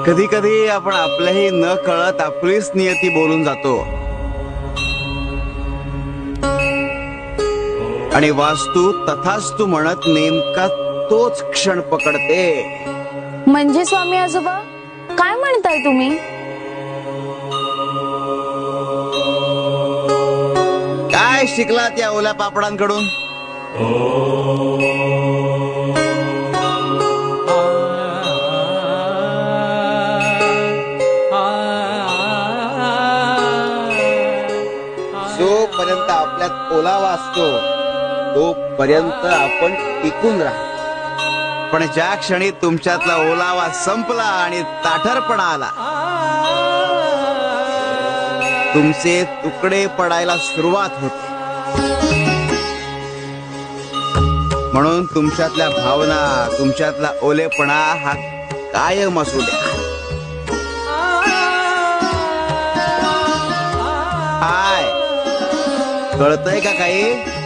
कधी कधी आपण आपल्याही न कळत आपलीच नियती बोलून जातो आणि वास्तू तथास्तु म्हणत नेमका तोच क्षण पकडते. म्हणजे स्वामी आजोबा काय म्हणताय तुम्ही? काय शिकलात या ओल्या पापडांकडून? जोपर्यंत आपल्यात ओलावा असतो तोपर्यंत आपण टिकून राहतो. पण ज्या क्षणी तुमच्यातला ओलावा संपला आणि ताठरपणा आला तुमचे तुकडे पडायला सुरुवात होते. म्हणून तुमच्यातल्या भावना तुमच्यातला ओलेपणा हा कायम असू द्या. हाय कळतंय का काही?